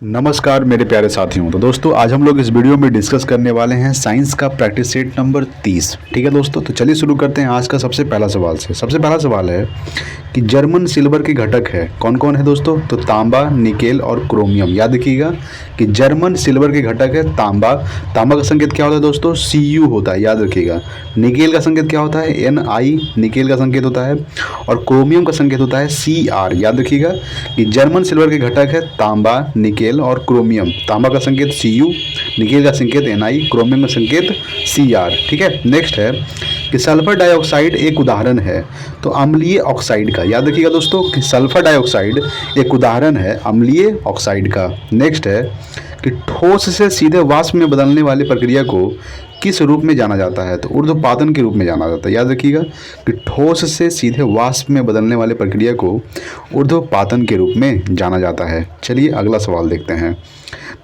नमस्कार मेरे प्यारे साथियों। तो दोस्तों आज हम लोग इस वीडियो में डिस्कस करने वाले हैं साइंस का प्रैक्टिस सेट नंबर 30। ठीक है दोस्तों, तो चलिए शुरू करते हैं आज का सबसे पहला सवाल से। सबसे पहला सवाल है कि जर्मन सिल्वर के घटक है कौन कौन है दोस्तों। तो तांबा, निकेल और क्रोमियम। याद रखिएगा कि जर्मन सिल्वर के घटक है तांबा। तांबा का संकेत क्या होता है दोस्तों, Cu होता है, याद रखिएगा। निकेल का संकेत क्या होता है, Ni, निकेल का संकेत होता है। और क्रोमियम का संकेत होता है Cr। याद रखिएगा कि जर्मन सिल्वर के घटक है तांबा, निकेल और क्रोमियम। तांबा का संकेत Cu, निकेल का संकेत Ni, क्रोमियम का संकेत Cr। ठीक है। नेक्स्ट है कि सल्फर डाइऑक्साइड एक उदाहरण है तो अम्लीय ऑक्साइड का। याद रखिएगा दोस्तों कि सल्फर डाइऑक्साइड एक उदाहरण है अम्लीय ऑक्साइड का। नेक्स्ट है कि ठोस से सीधे वाष्प में बदलने वाली प्रक्रिया को किस रूप में जाना जाता है। तो ऊर्ध्वपातन के रूप में जाना जाता है। याद रखिएगा कि ठोस से सीधे वाष्प में बदलने वाली प्रक्रिया को ऊर्ध्वपातन के रूप में जाना जाता है। चलिए अगला सवाल देखते हैं।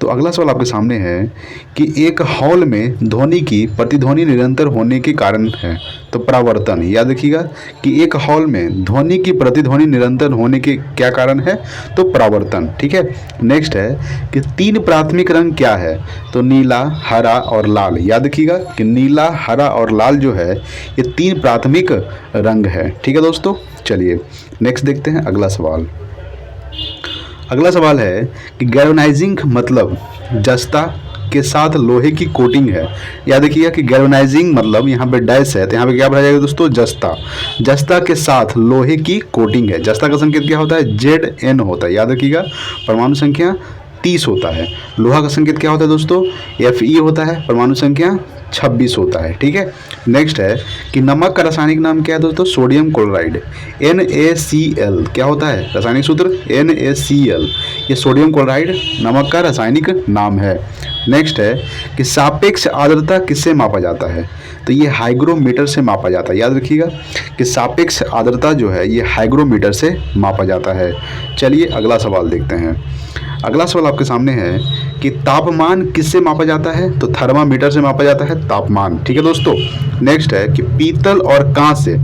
तो अगला सवाल आपके सामने है कि एक हॉल में ध्वनि की प्रतिध्वनि निरंतर होने के कारण है तो परावर्तन। याद रखिएगा कि एक हॉल में ध्वनि की प्रतिध्वनि निरंतर होने के क्या कारण है, तो परावर्तन। ठीक है। नेक्स्ट है कि तीन प्राथमिक रंग क्या है। तो नीला, हरा और लाल। याद रखिएगा कि नीला, हरा और लाल जो है ये तीन प्राथमिक रंग है। ठीक है दोस्तों। चलिए नेक्स्ट देखते हैं अगला सवाल। अगला सवाल है कि गैल्वेनाइजिंग मतलब जस्ता के साथ लोहे की कोटिंग है। याद रखिएगा कि गैल्वेनाइजिंग मतलब यहाँ पे डैश है तो यहाँ पे क्या भरा जाएगा दोस्तों, जस्ता। जस्ता के साथ लोहे की कोटिंग है। जस्ता का संकेत क्या होता है, Zn होता है। याद रखिएगा परमाणु संख्या 30 होता है। लोहा का संकेत क्या होता है दोस्तों, Fe होता है। परमाणु संख्या 26 होता है। ठीक है। नेक्स्ट है कि नमक का रासायनिक नाम क्या है दोस्तों, सोडियम क्लोराइड, NaCl। क्या होता है रासायनिक सूत्र, NaCl। ये सोडियम क्लोराइड नमक का रासायनिक नाम है। नेक्स्ट है कि सापेक्ष आर्द्रता किससे मापा जाता है। तो ये हाइग्रोमीटर से मापा जाता है। याद रखिएगा कि सापेक्ष आर्द्रता जो है ये हाइग्रोमीटर से मापा जाता है। चलिए अगला सवाल देखते हैं। अगला सवाल आपके सामने है कि तापमान किससे मापा जाता है। तो थर्मामीटर से मापा जाता है तापमान। ठीक है दोस्तों। नेक्स्ट है कि पीतल और कांच से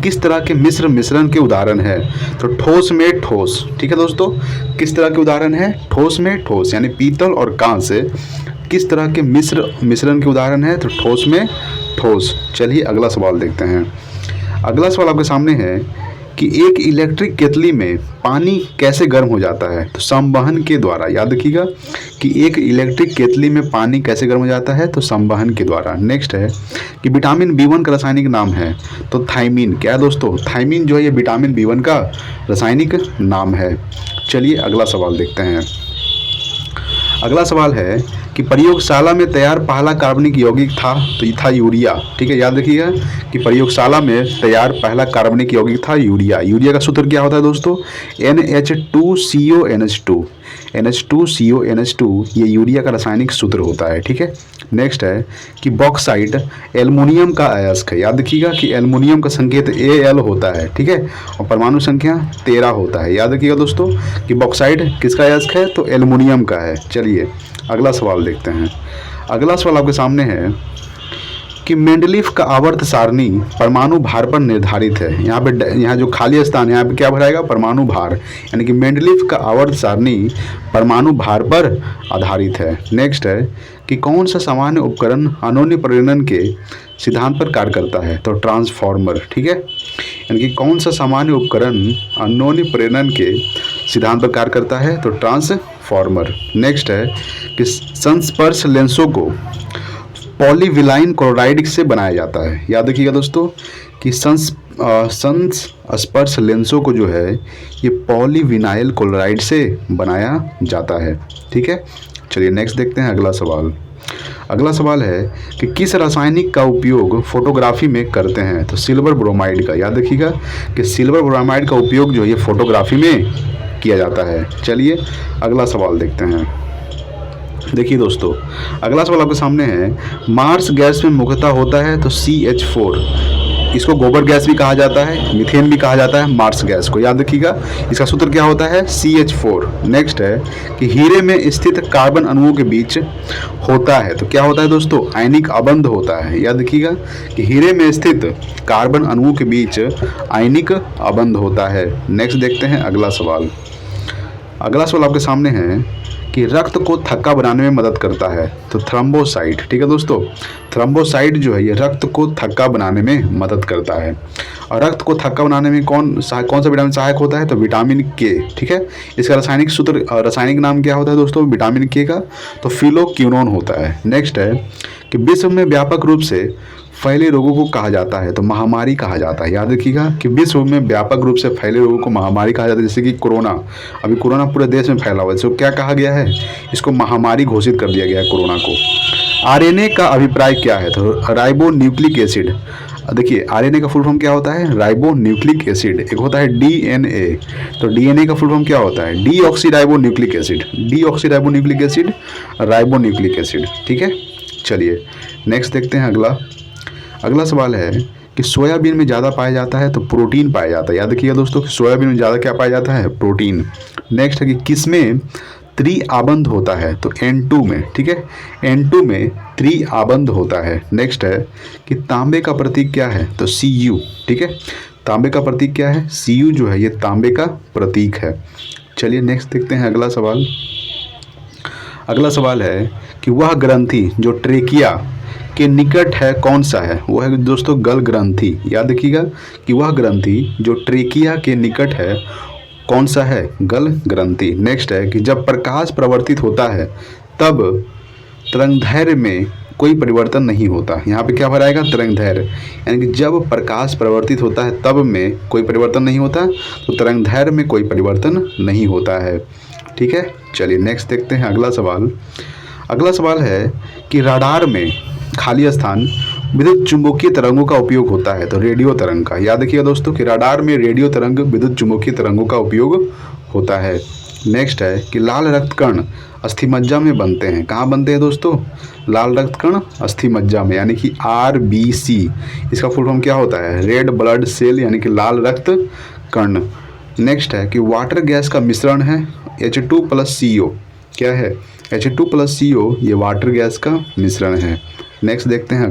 किस तरह के मिश्रण के उदाहरण है। तो ठोस में ठोस। ठीक है दोस्तों, किस तरह के उदाहरण है, ठोस में ठोस। यानी पीतल और कांच से किस तरह के मिश्रण के उदाहरण है, तो ठोस में ठोस। चलिए अगला सवाल देखते हैं। अगला सवाल आपके सामने है कि एक इलेक्ट्रिक केतली में पानी कैसे गर्म हो जाता है। तो संवहन के द्वारा। याद रखिएगा कि एक इलेक्ट्रिक केतली में पानी कैसे गर्म हो जाता है, तो संवहन के द्वारा। नेक्स्ट है कि विटामिन B1 का रासायनिक नाम है। तो थायमीन। क्या है दोस्तों, थायमीन जो है ये विटामिन B1 का रासायनिक नाम है। चलिए अगला सवाल देखते हैं। अगला सवाल है कि प्रयोगशाला में तैयार पहला कार्बनिक यौगिक था। तो ये था यूरिया। ठीक है। याद रखिएगा कि प्रयोगशाला में तैयार पहला कार्बनिक यौगिक था यूरिया। यूरिया का सूत्र क्या होता है दोस्तों, NH2CONH2। NH2CONH2 ये यूरिया का रासायनिक सूत्र होता है। ठीक है। नेक्स्ट है कि बॉक्साइट एल्युमिनियम का अयस्क है। याद रखिएगा कि एल्युमिनियम का संकेत Al होता है। ठीक है। और परमाणु संख्या 13 होता है। याद रखिएगा दोस्तों कि बॉक्साइट किसका अयस्क है, तो एल्युमिनियम का है। चलिए अगला सवाल देखते हैं। अगला सवाल आपके सामने है कि मेंडलीफ का आवर्त सारणी परमाणु भार पर निर्धारित है। यहाँ जो खाली स्थान है यहाँ पे क्या भराएगा, परमाणु भार। यानी कि मेंडलीफ का आवर्त सारणी परमाणु भार पर आधारित है। नेक्स्ट है कि कौन सा सामान्य उपकरण अनोन्य प्रेरण के सिद्धांत पर कार्य करता है। तो ट्रांसफार्मर। ठीक है। यानी कि कौन सा सामान्य उपकरण अनोन्य प्रेरण के सिद्धांत पर कार्य करता है, तो ट्रांसफार्मर। नेक्स्ट है कि संस्पर्श लेंसों को पॉलीविनाइल क्लोराइड से बनाया जाता है। याद रखिएगा दोस्तों कि संस्पर्श लेंसों को जो है ये पॉलीविनाइल क्लोराइड से बनाया जाता है। ठीक है। चलिए नेक्स्ट देखते हैं अगला सवाल। अगला सवाल है कि किस रासायनिक का उपयोग फोटोग्राफी में करते हैं। तो सिल्वर ब्रोमाइड का। याद रखिएगा कि सिल्वर ब्रोमाइड का उपयोग जो है ये फोटोग्राफी में किया जाता है। चलिए अगला सवाल देखते हैं। देखिए दोस्तों अगला सवाल आपके सामने है, मार्स गैस में मुख्यतः होता है तो CH4। इसको गोबर गैस भी कहा जाता है, मीथेन भी कहा जाता है मार्स गैस को। याद रखिएगा इसका सूत्र क्या होता है, CH4। नेक्स्ट है कि हीरे में स्थित कार्बन अणुओं के बीच होता है तो क्या होता है दोस्तों, आयनिक अबंध होता है। याद रखिएगा कि हीरे में स्थित कार्बन अणुओं के बीच आयनिक अबंध होता है। नेक्स्ट देखते हैं अगला सवाल। अगला सवाल आपके सामने है कि रक्त को थक्का बनाने में मदद करता है? तो थ्रोम्बोसाइट। ठीक है दोस्तों, थ्रोम्बोसाइट जो है ये रक्त को थक्का बनाने में मदद करता है। और रक्त को थक्का बनाने में कौन सा विटामिन सहायक होता है? तो विटामिन के। ठीक है, इसका रासायनिक सूत्र, रासायनिक नाम क्या होता है दोस्तों विटामिन के का? तो फिलोक्विनोन होता है। नेक्स्ट है कि विश्व में व्यापक रूप से फैले रोगों को कहा जाता है? तो महामारी कहा जाता है। याद रखिएगा कि विश्व में व्यापक रूप से फैले रोगों को महामारी कहा जाता है। जैसे कि कोरोना, अभी कोरोना पूरे देश में फैला हुआ है, इसको क्या कहा गया है? इसको महामारी घोषित कर दिया गया है कोरोना को। आरएनए का अभिप्राय क्या है? तो राइबो न्यूक्लिक एसिड। देखिए आरएनए का फुल फॉर्म क्या होता है? Ribo nucleic acid. एक होता है डीएनए, तो डीएनए का फुल फॉर्म क्या होता है? Deoxyribo nucleic acid. Deoxyribo nucleic acid, ribo nucleic acid. ठीक है, चलिए नेक्स्ट देखते हैं। अगला सवाल है कि सोयाबीन में ज़्यादा पाया जाता है? तो प्रोटीन पाया जाता है। याद रखिएगा दोस्तों कि सोयाबीन में ज़्यादा क्या पाया जाता है? प्रोटीन। नेक्स्ट है कि किसमें त्रिआबंध होता है? तो N2 में। ठीक है, N2 में त्रिआबंध होता है। नेक्स्ट है कि तांबे का प्रतीक क्या है? तो Cu। ठीक है, तांबे का प्रतीक क्या है? Cu जो है ये तांबे का प्रतीक है। चलिए नेक्स्ट देखते हैं अगला सवाल है कि वह ग्रंथि जो ट्रेकिया के निकट है कौन सा है? वो है दोस्तों गल ग्रंथि। याद रखिएगा कि वह ग्रंथि जो ट्रेकिया के निकट है कौन सा है? गल ग्रंथि। नेक्स्ट है कि जब प्रकाश प्रवर्तित होता है तब तरंगदैर्घ्य में कोई परिवर्तन नहीं होता। यहाँ पे क्या भराएगा? तरंगदैर्घ्य, यानी कि जब प्रकाश प्रवर्तित होता है तब में कोई परिवर्तन नहीं होता, तो तरंगदैर्घ्य में कोई परिवर्तन नहीं होता है। ठीक है, चलिए नेक्स्ट देखते हैं अगला सवाल है कि रडार में खाली स्थान विद्युत चुंबकीय तरंगों का उपयोग होता है? तो रेडियो तरंग का। याद रखिएगा दोस्तों कि रडार में रेडियो तरंग विद्युत चुंबकीय तरंगों का उपयोग होता है। नेक्स्ट है कि लाल रक्तकण अस्थिमज्जा में बनते हैं। कहाँ बनते हैं दोस्तों? लाल रक्तकण अस्थिमज्जा में, यानी कि RBC। इसका फुल फॉर्म क्या होता है? रेड ब्लड सेल, यानी कि लाल रक्त कण। नेक्स्ट है कि वाटर गैस का मिश्रण है H2+CO। क्या है? H2+CO ये वाटर गैस का मिश्रण है। नेक्स्ट देखते हैं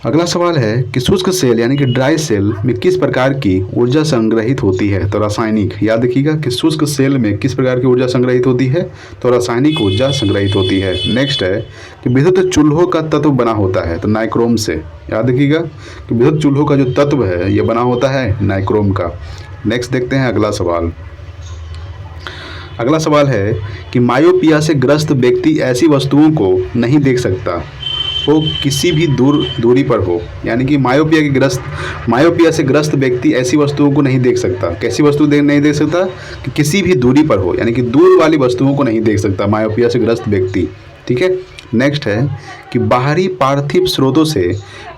अगला सवाल है कि शुष्क सेल यानी कि ड्राई सेल में किस प्रकार की ऊर्जा संग्रहित होती है? तो रासायनिक। याद रखिएगा कि शुष्क सेल में किस प्रकार की ऊर्जा संग्रहित होती है? तो रासायनिक ऊर्जा संग्रहित होती है। नेक्स्ट है कि विद्युत चूल्हों का तत्व बना होता है? तो नाइक्रोम से। याद रखिएगा कि विद्युत चूल्हों का जो तत्व है ये बना होता है नाइक्रोम का। नेक्स्ट देखते हैं अगला सवाल है कि मायोपिया से ग्रस्त व्यक्ति ऐसी वस्तुओं को नहीं देख सकता, वो किसी भी दूरी पर हो। यानी कि मायोपिया से ग्रस्त व्यक्ति ऐसी वस्तुओं को नहीं देख सकता। कैसी वस्तु नहीं देख सकता? कि किसी भी दूरी पर हो, यानी कि दूर वाली वस्तुओं को नहीं देख सकता मायोपिया से ग्रस्त व्यक्ति। ठीक है, नेक्स्ट है कि बाहरी पार्थिव स्रोतों से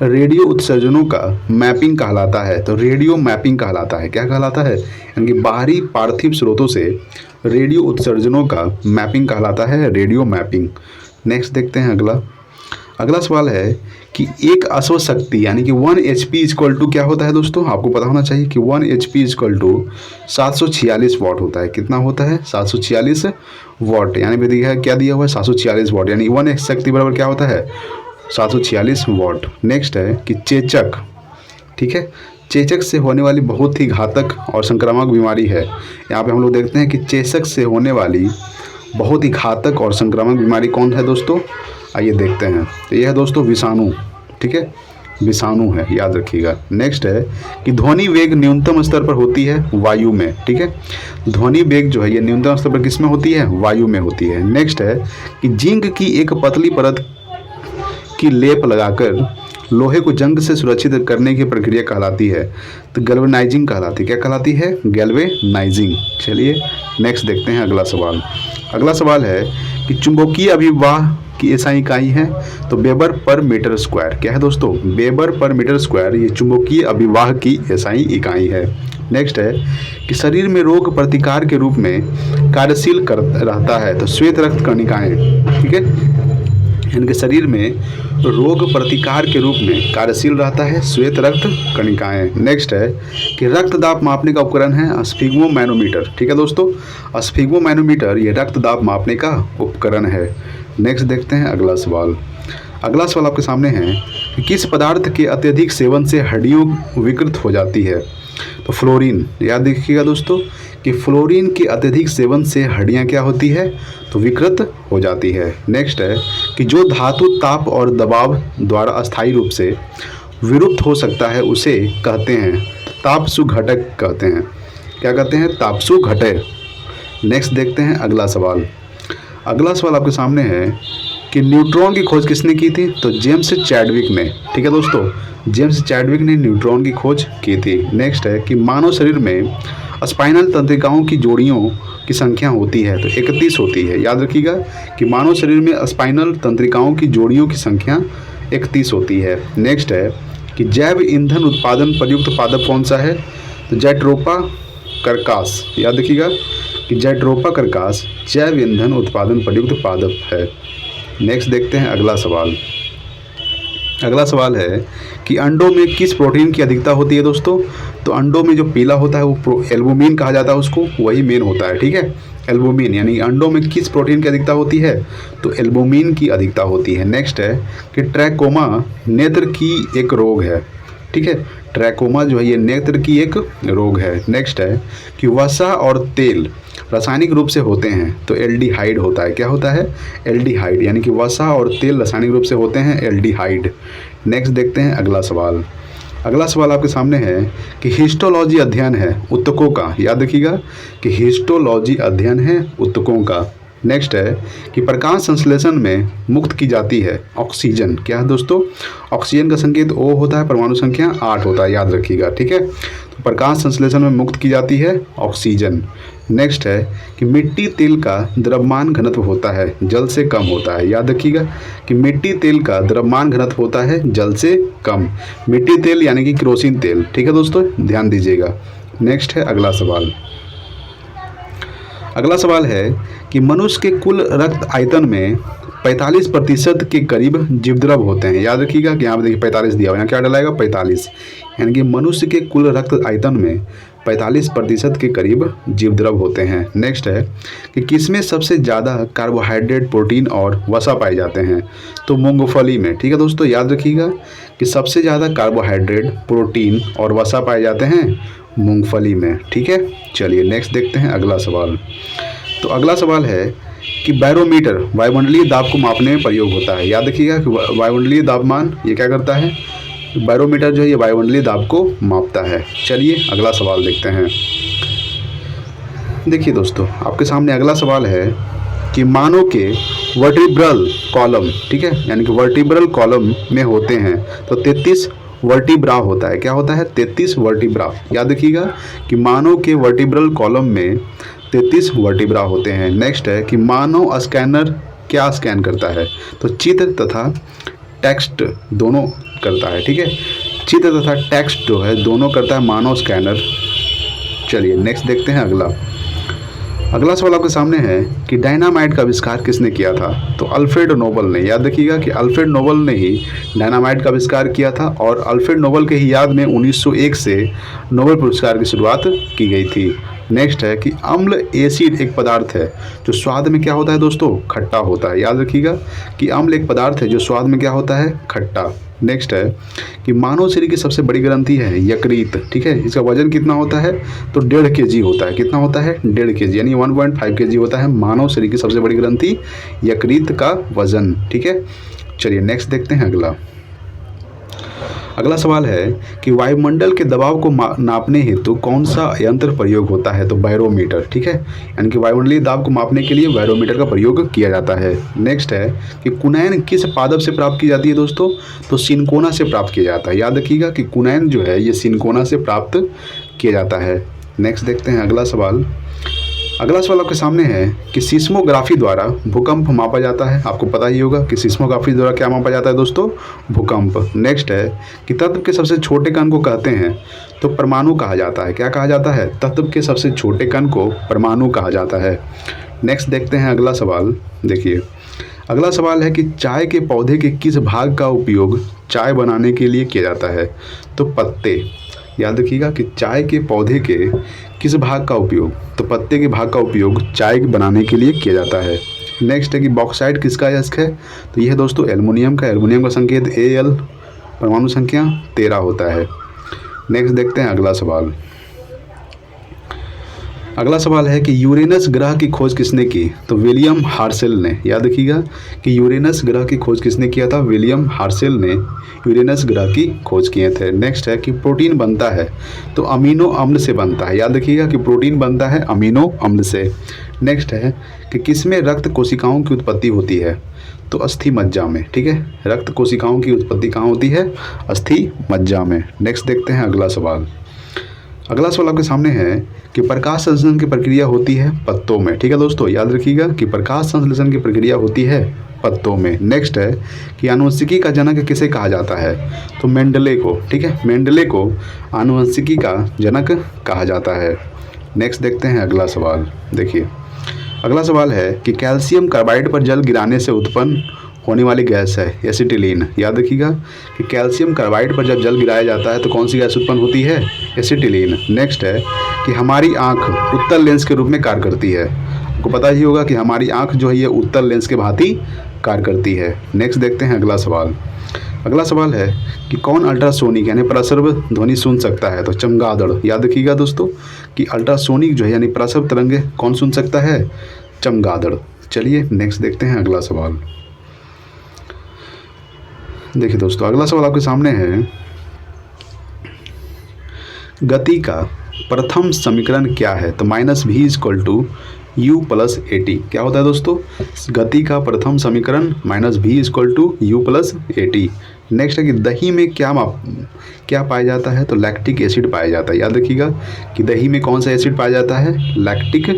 रेडियो उत्सर्जनों का मैपिंग कहलाता है? तो रेडियो मैपिंग कहलाता है। क्या कहलाता है? यानी कि बाहरी पार्थिव स्रोतों से रेडियो उत्सर्जनों का मैपिंग कहलाता है रेडियो मैपिंग। नेक्स्ट देखते हैं अगला सवाल है कि एक अश्व शक्ति यानी कि 1 HP इक्वल टू क्या होता है दोस्तों? आपको पता होना चाहिए कि 1 HP इक्वल टू 746 वाट होता है। कितना होता है? 746 वाट। यानी पे दिया है क्या दिया हुआ है? 746 वाट, यानी 1 शक्ति बराबर क्या होता है? 746 वाट। नेक्स्ट है कि चेचक। ठीक है, चेचक से होने वाली बहुत ही घातक और संक्रामक बीमारी है। यहाँ पे हम लोग देखते हैं कि चेचक से होने वाली बहुत ही घातक और संक्रामक बीमारी कौन है दोस्तों? आइए देखते हैं। तो यह है दोस्तों विषाणु। ठीक है, विषाणु है, याद रखिएगा। नेक्स्ट है कि ध्वनि वेग न्यूनतम स्तर पर होती है वायु में। ठीक है, ध्वनि वेग जो है ये न्यूनतम स्तर पर किस में होती है? वायु में होती है। नेक्स्ट है कि जिंक की एक पतली परत की लेप लगाकर लोहे को जंग से सुरक्षित करने की प्रक्रिया कहलाती है? तो गैल्वेनाइजिंग कहलाती है। क्या कहलाती है? गैल्वेनाइजिंग। चलिए नेक्स्ट देखते हैं अगला सवाल है कि चुंबकीय अभिवाह की एसआई इकाई है? तो वेबर पर मीटर स्क्वायर। क्या है दोस्तों? वेबर पर मीटर स्क्वायर ये चुंबकीय अभिवाह की एसआई इकाई है। नेक्स्ट है कि शरीर में रोग प्रतिकार के रूप में कार्यशील रहता है? तो श्वेत रक्त कणिकाएं। ठीक है, इनके शरीर में रोग प्रतिकार के रूप में कार्यशील रहता है श्वेत रक्त कणिकाएं। नेक्स्ट है कि रक्तदाब मापने का उपकरण है स्फिग्मोमैनोमीटर। ठीक है दोस्तों, स्फिग्मोमैनोमीटर ये रक्तदाब मापने का उपकरण है। नेक्स्ट देखते हैं अगला सवाल आपके सामने है कि किस पदार्थ के अत्यधिक सेवन से हड्डियां विकृत हो जाती है? तो फ्लोरीन। याद रखिएगा दोस्तों कि फ्लोरीन के अत्यधिक सेवन से हड्डियाँ क्या होती है, तो विकृत हो जाती है। नेक्स्ट है कि जो धातु ताप और दबाव द्वारा अस्थायी रूप से विलुप्त हो सकता है उसे कहते हैं तापसु घटक कहते हैं। क्या कहते हैं, तापसु घटक। नेक्स्ट देखते हैं अगला सवाल। अगला सवाल आपके सामने है कि न्यूट्रॉन की खोज किसने की थी, तो जेम्स चैडविक ने। ठीक है दोस्तों, जेम्स चैडविक ने न्यूट्रॉन की खोज की थी। नेक्स्ट है कि मानव शरीर में स्पाइनल तंत्रिकाओं की जोड़ियों की संख्या होती है, तो 31 होती है। याद रखिएगा कि मानव शरीर में स्पाइनल तंत्रिकाओं की जोड़ियों की संख्या 31 होती है। नेक्स्ट है कि जैव ईंधन उत्पादन प्रयुक्त पादप कौन सा है, तो जैट्रोपा कर्कास। याद रखिएगा कि जैट्रोपा कर्कास जैव ईंधन उत्पादन प्रयुक्त पादप है। नेक्स्ट देखते हैं अगला सवाल। अगला सवाल है कि अंडों में किस प्रोटीन की अधिकता होती है दोस्तों, तो अंडों में जो पीला होता है वो एल्बुमिन कहा जाता है, उसको वही मेन होता है। ठीक है, एल्बुमिन, यानी अंडों में किस प्रोटीन की अधिकता होती है, तो एल्बुमिन की अधिकता होती है। नेक्स्ट है कि ट्रैकोमा नेत्र की एक रोग है। ठीक है, ट्रैकोमा जो है ये नेत्र की एक रोग है। नेक्स्ट है कि वसा और तेल रासायनिक रूप से होते हैं, तो एल्डिहाइड होता है। क्या होता है, एल्डिहाइड, यानी कि वसा और तेल रासायनिक रूप से होते हैं एल्डिहाइड। नेक्स्ट देखते हैं अगला सवाल। अगला सवाल आपके सामने है कि हिस्टोलॉजी अध्ययन है ऊतकों का। याद रखिएगा कि हिस्टोलॉजी अध्ययन है ऊतकों का। नेक्स्ट है कि प्रकाश संश्लेषण में मुक्त की जाती है ऑक्सीजन। क्या है दोस्तों, ऑक्सीजन का संकेत O होता है, परमाणु संख्या 8 होता है। याद रखिएगा। ठीक है, तो प्रकाश संश्लेषण में मुक्त की जाती है ऑक्सीजन। नेक्स्ट है कि मिट्टी तेल का द्रव्यमान घनत्व होता है जल से कम होता है। याद रखिएगा कि मिट्टी तेल का द्रव्यमान घनत्व होता है जल से कम। मिट्टी तेल यानी कि केरोसिन तेल। ठीक है दोस्तों, ध्यान दीजिएगा। नेक्स्ट है अगला सवाल। अगला सवाल है कि मनुष्य के कुल रक्त आयतन में 45% के करीब जीवद्रव होते हैं। याद रखिएगा कि यहाँ पर देखिए 45 दिया हुआ है, यहाँ क्या डलाएगा 45, यानी कि मनुष्य के कुल रक्त आयतन में 45% के करीब जीवद्रव होते हैं। नेक्स्ट है कि किसमें सबसे ज़्यादा कार्बोहाइड्रेट, प्रोटीन और वसा पाए जाते हैं, तो मूंगफली में। ठीक है दोस्तों, याद रखिएगा कि सबसे ज़्यादा कार्बोहाइड्रेट, प्रोटीन और वसा पाए जाते हैं मूंगफली में। ठीक है, चलिए नेक्स्ट देखते हैं अगला सवाल। तो अगला सवाल है कि बैरोमीटर वायुमंडलीय दाब को मापने में प्रयोग होता है। याद रखिएगा कि वायुमंडलीय दाबमान ये क्या करता है, बैरोमीटर जो है ये वायुमंडलीय दाब को मापता है। चलिए अगला सवाल देखते हैं। देखिए दोस्तों, आपके सामने अगला सवाल है कि मानव के वर्टिब्रल कॉलम, ठीक है, यानी कि वर्टिब्रल कॉलम में होते हैं तो 33 वर्टिब्रा होता है। क्या होता है, 33 वर्टिब्रा। याद रखिएगा कि मानव के वर्टिब्रल कॉलम में 33 वर्टिब्रा होते हैं। नेक्स्ट है कि मानव स्कैनर क्या स्कैन करता है, तो चित्र तथा टेक्स्ट दोनों करता है। ठीक है, चित्र तथा टेक्स्ट जो है दोनों करता है मानव स्कैनर। चलिए नेक्स्ट देखते हैं अगला सवाल आपके सामने है कि डायनामाइट का आविष्कार किसने किया था, तो अल्फ्रेड नोबल ने। याद रखिएगा कि अल्फ्रेड नोबल ने ही डायनामाइट का आविष्कार किया था और अल्फ्रेड नोबल के ही याद में 1901 से नोबेल पुरस्कार की शुरुआत की गई थी। नेक्स्ट है कि अम्ल एसिड एक पदार्थ है जो स्वाद में क्या होता है दोस्तों, खट्टा होता है। याद रखिएगा कि अम्ल एक पदार्थ है जो स्वाद में क्या होता है, खट्टा। नेक्स्ट है कि मानव शरीर की सबसे बड़ी ग्रंथि है यकृत। ठीक है, इसका वजन कितना होता है, तो 1.5 kg होता है। कितना होता है, 1.5 kg, यानी 1.5 kg होता है मानव शरीर की सबसे बड़ी ग्रंथि यकृत का वजन। ठीक है, चलिए नेक्स्ट देखते हैं अगला सवाल है कि वायुमंडल के दबाव को नापने हेतु कौन सा यंत्र प्रयोग होता है, तो बैरोमीटर। ठीक है, यानी कि वायुमंडलीय दाब को मापने के लिए बैरोमीटर का प्रयोग किया जाता है। नेक्स्ट है कि कुनैन किस पादप से प्राप्त की जाती है दोस्तों, तो सिनकोना से प्राप्त किया जाता है। याद रखिएगा कि कुनैन जो है ये सिनकोना से प्राप्त किया जाता है। नेक्स्ट देखते हैं अगला सवाल आपके सामने है कि सिस्मोग्राफी द्वारा भूकंप मापा जाता है। आपको पता ही होगा कि सिस्मोग्राफी द्वारा क्या मापा जाता है दोस्तों, भूकंप। नेक्स्ट है कि तत्व के सबसे छोटे कण को कहते हैं तो परमाणु कहा जाता है। क्या कहा जाता है, तत्व के सबसे छोटे कण को परमाणु कहा जाता है। नेक्स्ट देखते हैं अगला सवाल। देखिए अगला सवाल है कि चाय के पौधे के किस भाग का उपयोग चाय बनाने के लिए किया जाता है, तो पत्ते। याद रखिएगा कि चाय के पौधे के किस भाग का उपयोग, तो पत्ते के भाग का उपयोग चाय बनाने के लिए किया जाता है। नेक्स्ट है कि बॉक्साइट किसका अयस्क है, तो यह है दोस्तों एल्युमिनियम का। एल्युमिनियम का संकेत Al, परमाणु संख्या 13 होता है। नेक्स्ट देखते हैं अगला सवाल अगला सवाल है कि यूरेनस ग्रह की खोज किसने की? तो विलियम हार्सेल ने। याद रखिएगा कि यूरेनस ग्रह की खोज किसने किया था? विलियम हार्सेल ने यूरेनस ग्रह की खोज किए थे। नेक्स्ट है कि प्रोटीन बनता है तो अमीनो अम्ल से बनता है। याद रखिएगा कि प्रोटीन बनता है अमीनो अम्ल से। नेक्स्ट है कि किसमें रक्त कोशिकाओं की उत्पत्ति होती है? तो अस्थि मज्जा में। ठीक है, रक्त कोशिकाओं की उत्पत्ति कहाँ होती है? अस्थि मज्जा में। नेक्स्ट देखते हैं अगला सवाल। अगला सवाल आपके सामने है कि प्रकाश संश्लेषण की प्रक्रिया होती है पत्तों में। ठीक है दोस्तों, याद रखिएगा कि प्रकाश संश्लेषण की प्रक्रिया होती है पत्तों में। नेक्स्ट है कि आनुवंशिकी का जनक किसे कहा जाता है? तो मेंडले को। ठीक है, मेंडले को आनुवंशिकी का जनक कहा जाता है। नेक्स्ट देखते हैं अगला सवाल। देखिए अगला सवाल है कि कैल्शियम कार्बाइड पर जल गिराने से उत्पन्न होने वाली गैस है एसिटिलीन। याद रखिएगा कि कैल्शियम कार्बाइड पर जब जल गिराया जाता है तो कौन सी गैस उत्पन्न होती है? एसिटिलीन। नेक्स्ट है कि हमारी आँख उत्तल लेंस के रूप में कार्य करती है। आपको पता ही होगा कि हमारी आँख जो है ये उत्तल लेंस के भांति कार्य करती है। नेक्स्ट देखते हैं अगला सवाल। अगला सवाल है कि कौन अल्ट्रासोनिक यानी प्रसर्व ध्वनि सुन सकता है? तो चमगादड़। याद रखिएगा दोस्तों कि अल्ट्रासोनिक जो है यानी प्रसर्व तरंगे कौन सुन सकता है? चमगादड़। चलिए नेक्स्ट देखते हैं अगला सवाल। देखिए दोस्तों अगला सवाल आपके सामने है, गति का प्रथम समीकरण क्या है? तो -v=u+at। क्या होता है दोस्तों? गति का प्रथम समीकरण -v=u+at। नेक्स्ट है कि दही में क्या पाया जाता है? तो लैक्टिक एसिड पाया जाता है। याद रखिएगा कि दही में कौन सा एसिड पाया जाता है? Lactic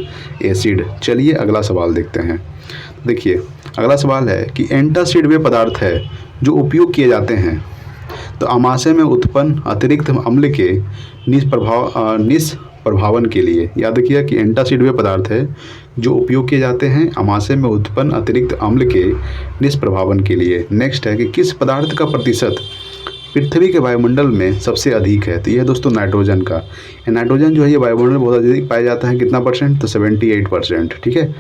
acid. चलिए अगला सवाल देखते हैं। देखिए अगला सवाल है कि एंटासिड वे पदार्थ है जो उपयोग किए जाते हैं तो अमाशय में उत्पन्न अतिरिक्त अम्ल के निष्प्रभावन के लिए। याद रखिएगा कि एंटासिड वे पदार्थ है जो उपयोग किए जाते हैं अमाशय में उत्पन्न अतिरिक्त अम्ल के निष्प्रभावन के लिए। नेक्स्ट है कि किस पदार्थ का प्रतिशत पृथ्वी के वायुमंडल में सबसे अधिक है? तो यह दोस्तों नाइट्रोजन का। नाइट्रोजन जो है ये वायुमंडल में बहुत अधिक पाया जाता है। कितना परसेंट? तो 78%। ठीक है,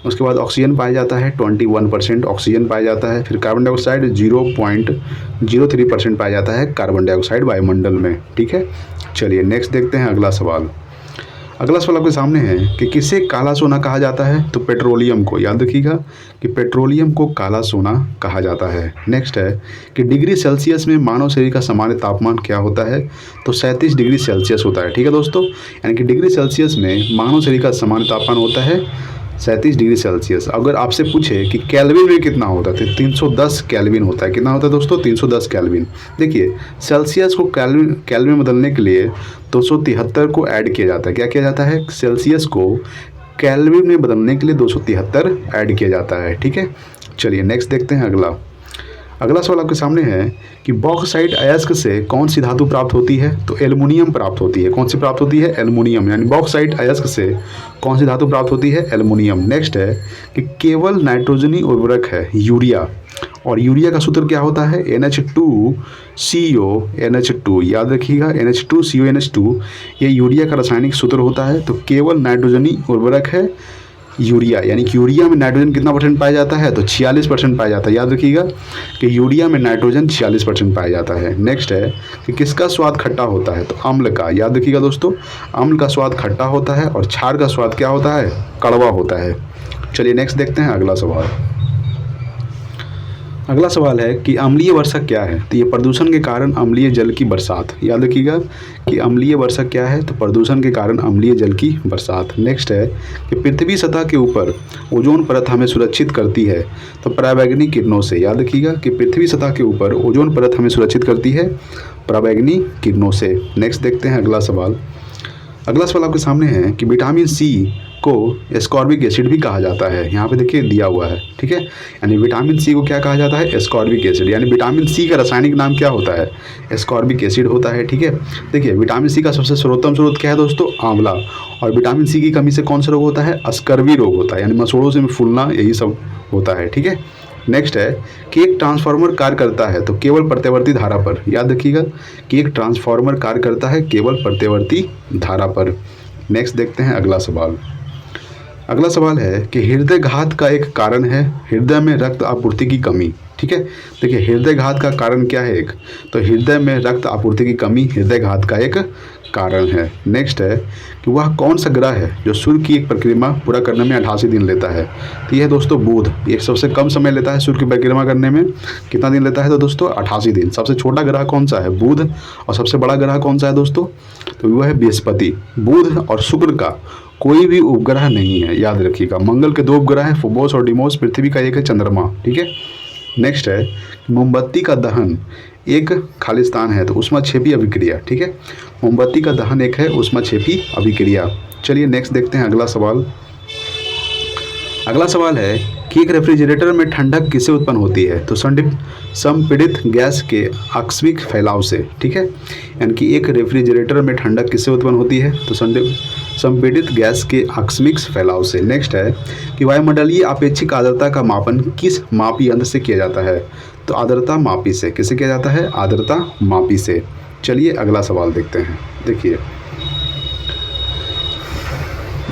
उसके बाद ऑक्सीजन पाया जाता है 21% ऑक्सीजन पाया जाता है। फिर कार्बन डाइऑक्साइड 0.03% पाया जाता है कार्बन डाइऑक्साइड वायुमंडल में। ठीक है, चलिए नेक्स्ट देखते हैं अगला सवाल। अगला सवाल आपके सामने है कि किसे काला सोना कहा जाता है? तो पेट्रोलियम को। याद रखिएगा कि पेट्रोलियम को काला सोना कहा जाता है। नेक्स्ट है कि डिग्री सेल्सियस में मानव शरीर का सामान्य तापमान क्या होता है? तो 37 डिग्री सेल्सियस होता है। ठीक है दोस्तों, यानी कि डिग्री सेल्सियस में मानव शरीर का सामान्य तापमान होता है 37 डिग्री सेल्सियस। अगर आपसे पूछे कि कैल्विन में कितना होता है तो 310 कैल्विन होता है। कितना होता है दोस्तों? 310 कैल्विन। देखिए सेल्सियस को कैल्विन में बदलने के लिए 273 को ऐड किया जाता है। क्या किया जाता है? सेल्सियस को कैल्विन में बदलने के लिए 273 ऐड किया जाता है। ठीक है, चलिए नेक्स्ट देखते हैं अगला सवाल आपके सामने है कि बॉक्साइट अयस्क से कौन सी धातु प्राप्त होती है? तो एल्युमिनियम प्राप्त होती है। कौन सी प्राप्त होती है? एल्युमिनियम। यानी बॉक्साइट अयस्क से कौन सी धातु प्राप्त होती है? एल्युमिनियम। नेक्स्ट है कि केवल नाइट्रोजनी उर्वरक है यूरिया, और यूरिया का सूत्र क्या होता है? NH2CO NH2। याद रखिएगा NH2CONH2 ये यूरिया का रासायनिक सूत्र होता है। तो केवल नाइट्रोजनी उर्वरक है यूरिया, यानी कि यूरिया में नाइट्रोजन कितना परसेंट पाया जाता है? तो 46% पाया जाता है। याद रखिएगा कि यूरिया में नाइट्रोजन 46% पाया जाता है। नेक्स्ट है कि किसका स्वाद खट्टा होता है? तो अम्ल का। याद रखिएगा दोस्तों अम्ल का स्वाद खट्टा होता है और क्षार का स्वाद क्या होता है? कड़वा होता है। चलिए नेक्स्ट देखते हैं अगला सवाल। अगला सवाल है कि अम्लीय वर्षा क्या है? तो ये प्रदूषण के कारण अम्लीय जल की बरसात। याद रखिएगा कि अम्लीय वर्षा क्या है? तो प्रदूषण के कारण अम्लीय जल की बरसात। नेक्स्ट है कि पृथ्वी सतह के ऊपर ओजोन परत हमें सुरक्षित करती है तो पराबैंगनी किरणों से। याद रखिएगा कि पृथ्वी सतह के ऊपर ओजोन परत हमें सुरक्षित करती है पराबैंगनी किरणों से। नेक्स्ट देखते हैं अगला सवाल आपके सामने है कि विटामिन सी को एस्कॉर्बिक एसिड भी कहा जाता है। यहाँ पे देखिए दिया हुआ है। ठीक है, यानी विटामिन सी को क्या कहा जाता है? Ascorbic acid. यानी विटामिन सी का रासायनिक नाम क्या होता है? एस्कॉर्बिक एसिड होता है। ठीक है, देखिए विटामिन सी का सबसे सर्वोत्तम स्रोत क्या है दोस्तों? आंवला। और विटामिन सी की कमी से कौन सा रोग होता है? स्कर्वी रोग होता है, यानी मसूड़ों से फूलना, यही सब होता है। ठीक है, नेक्स्ट है कि एक ट्रांसफार्मर कार्य करता है तो केवल प्रत्यावर्ती धारा पर। याद रखिएगा कि एक ट्रांसफार्मर कार्य करता है केवल प्रत्यावर्ती धारा पर। नेक्स्ट देखते हैं अगला सवाल है कि हृदयघात का एक कारण है हृदय में रक्त आपूर्ति की कमी। ठीक है, देखिए हृदयघात का कारण क्या है? एक तो हृदय में रक्त आपूर्ति की कमी हृदयघात का एक कारण है। नेक्स्ट है कि वह कौन सा ग्रह है जो सूर्य की एक परिक्रमा पूरा करने में 88 दिन लेता है। तो यह दोस्तों बुध, ये सबसे कम समय लेता है सूर्य की परिक्रमा करने में। कितना दिन लेता है तो दोस्तों 88 दिन। सबसे छोटा ग्रह कौन सा है? बुध। और सबसे बड़ा ग्रह कौन सा है दोस्तों? तो वह है बृहस्पति। बुध और शुक्र का कोई भी उपग्रह नहीं है, याद रखिएगा। मंगल के 2 उपग्रह हैं, फोबोस और डिमोस। पृथ्वी का एक है चंद्रमा, ठीक है। नेक्स्ट है मोमबत्ती का दहन एक खालिस्तान है तो ऊष्माक्षेपी अभिक्रिया, ठीक है। मोमबत्ती का दहन एक है ऊष्माक्षेपी अभिक्रिया। चलिए नेक्स्ट देखते हैं अगला सवाल। अगला सवाल है कि एक रेफ्रिजरेटर में ठंडक किससे उत्पन्न होती है? तो संपीड़ित गैस के आकस्मिक फैलाव से, ठीक है। यानी कि एक रेफ्रिजरेटर में ठंडक किससे उत्पन्न होती है? तो संपीड़ित गैस के आकस्मिक फैलाव से। नेक्स्ट है कि वायुमंडलीय आपेक्षिक आर्द्रता का मापन किस मापी यंत्र से किया जाता है? तो आर्द्रता मापी से। किससे किया जाता है? आर्द्रता मापी से। चलिए अगला सवाल देखते हैं। देखिए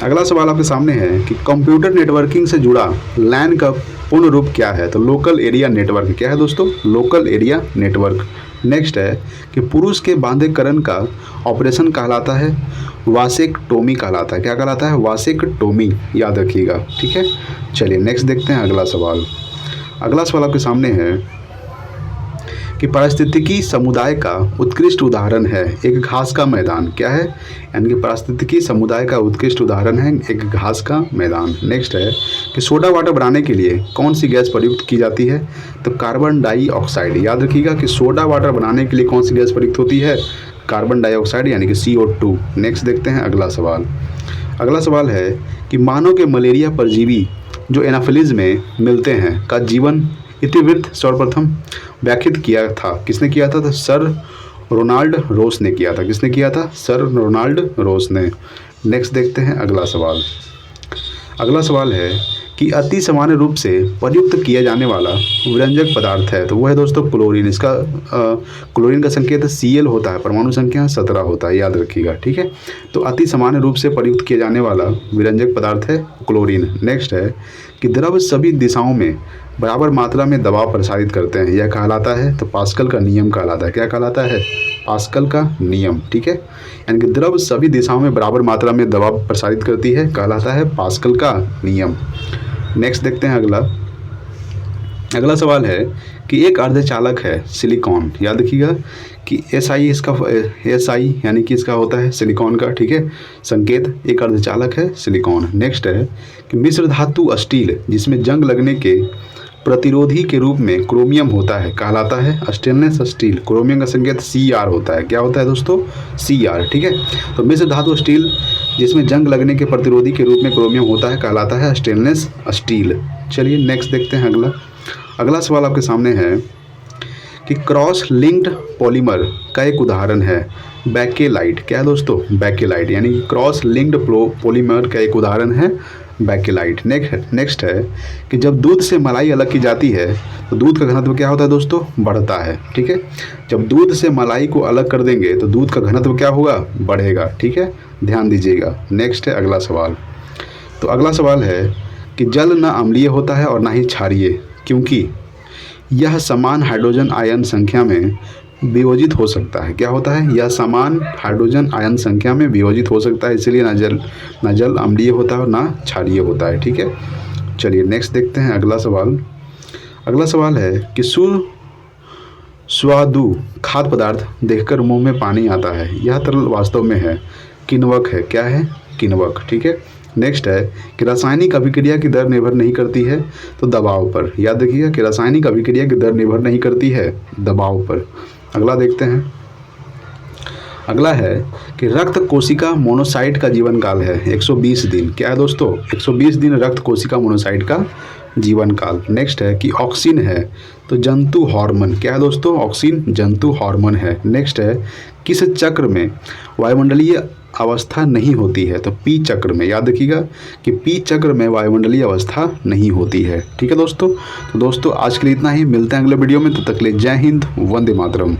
अगला सवाल आपके सामने है कि कंप्यूटर नेटवर्किंग से जुड़ा लैन का पूर्ण रूप क्या है? तो लोकल एरिया नेटवर्क। क्या है दोस्तों? Local area network. नेक्स्ट है कि पुरुष के बांधेकरण का ऑपरेशन कहलाता है वासेक्टोमी कहलाता है। क्या कहलाता है? वासेक्टोमी, याद रखिएगा, ठीक है। चलिए नेक्स्ट देखते हैं अगला सवाल। अगला सवाल आपके सामने है कि पारिस्थितिकी समुदाय का उत्कृष्ट उदाहरण है एक घास का मैदान। क्या है? यानी कि पारिस्थितिकी समुदाय का उत्कृष्ट उदाहरण है एक घास का मैदान। नेक्स्ट है कि सोडा वाटर बनाने के लिए कौन सी गैस प्रयुक्त की जाती है? तो कार्बन डाइऑक्साइड। याद रखिएगा कि सोडा वाटर बनाने के लिए कौन सी गैस प्रयुक्त होती है? कार्बन डाइऑक्साइड यानी कि CO2। नेक्स्ट देखते हैं अगला सवाल। अगला सवाल है कि मानव के मलेरिया परजीवी जो एनाफिलीज में मिलते हैं का जीवन इतिवृत्त सर्वप्रथम व्याख्यात किया था। किसने किया था? तो सर रोनाल्ड रोस ने किया था। किसने किया था? सर रोनाल्ड रोस ने। नेक्स्ट देखते हैं अगला सवाल। अगला सवाल है कि अति सामान्य रूप से प्रयुक्त किया जाने वाला विरंजक पदार्थ है तो वो है दोस्तों क्लोरीन। इसका क्लोरीन का संकेत Cl होता है, परमाणु संख्या 17 होता है, याद रखिएगा, ठीक है। तो अति सामान्य रूप से प्रयुक्त किया जाने वाला विरंजक पदार्थ है क्लोरीन। नेक्स्ट है कि द्रव सभी दिशाओं में बराबर मात्रा में दबाव प्रसारित करते हैं, यह कहलाता है तो पास्कल का नियम कहलाता है। क्या कहलाता है? पास्कल का नियम, ठीक है। यानी कि द्रव सभी दिशाओं में बराबर मात्रा में दबाव प्रसारित करती है, कहलाता है पास्कल का नियम। नेक्स्ट देखते हैं अगला। अगला सवाल है कि एक अर्धचालक है सिलिकॉन। याद रखिएगा कि SI यानी कि इसका होता है सिलिकॉन का, ठीक है, संकेत। एक अर्धचालक है सिलिकॉन। नेक्स्ट है कि मिश्र धातु स्टील जिसमें जंग लगने के प्रतिरोधी के रूप में क्रोमियम होता है कहलाता है स्टेनलेस स्टील। क्रोमियम का संकेत Cr होता है। क्या होता है दोस्तों? Cr, ठीक है। तो मिश्र धातु स्टील जिसमें जंग लगने के प्रतिरोधी के रूप में क्रोमियम होता है कहलाता है स्टेनलेस स्टील। चलिए नेक्स्ट देखते हैं अगला। अगला सवाल आपके सामने है कि क्रॉस लिंक्ड पॉलीमर का एक उदाहरण है बैकेलाइट। क्या है दोस्तों? बैकेलाइट। यानी कि क्रॉस लिंक्ड पॉलीमर का एक उदाहरण है बैकेलाइट। नेक्स्ट है कि जब दूध से मलाई अलग की जाती है तो दूध का घनत्व क्या होता है दोस्तों? बढ़ता है, ठीक है। जब दूध से मलाई को अलग कर देंगे तो दूध का घनत्व क्या होगा? बढ़ेगा, ठीक है, ध्यान दीजिएगा। नेक्स्ट है अगला सवाल। तो अगला सवाल है कि जल न अम्लीय होता है और ना ही क्षारीय क्योंकि यह समान हाइड्रोजन आयन संख्या में वियोजित हो सकता है। क्या होता है? यह समान हाइड्रोजन आयन संख्या में वियोजित हो सकता है, इसलिए ना जल अम्लीय होता है और ना क्षारीय होता है, ठीक है। चलिए नेक्स्ट देखते हैं अगला सवाल। अगला सवाल है कि सुस्वादु खाद्य पदार्थ देखकर मुंह में पानी आता है, यह तरल वास्तव में है किण्वक है। क्या है? किण्वक, ठीक है। नेक्स्ट है कि रासायनिक अभिक्रिया की दर निर्भर नहीं करती है तो दबाव पर। याद रखिएगा कि रासायनिक अभिक्रिया की दर निर्भर नहीं करती है दबाव पर। अगला देखते हैं। अगला है कि रक्त कोशिका मोनोसाइट का जीवन काल है 120 दिन। क्या है दोस्तों? 120 दिन रक्त कोशिका मोनोसाइट का जीवन काल। नेक्स्ट है कि ऑक्सिन है तो जंतु हार्मोन। क्या है दोस्तों? ऑक्सिन जंतु हार्मोन है। नेक्स्ट है किस चक्र में वायुमंडलीय अवस्था नहीं होती है? तो पी चक्र में। याद रखिएगा कि पी चक्र में वायुमंडलीय अवस्था नहीं होती है, ठीक है दोस्तों। तो दोस्तों आज के लिए इतना ही, मिलते हैं अगले वीडियो में। तब तक के लिए जय हिंद, वंदे मातरम।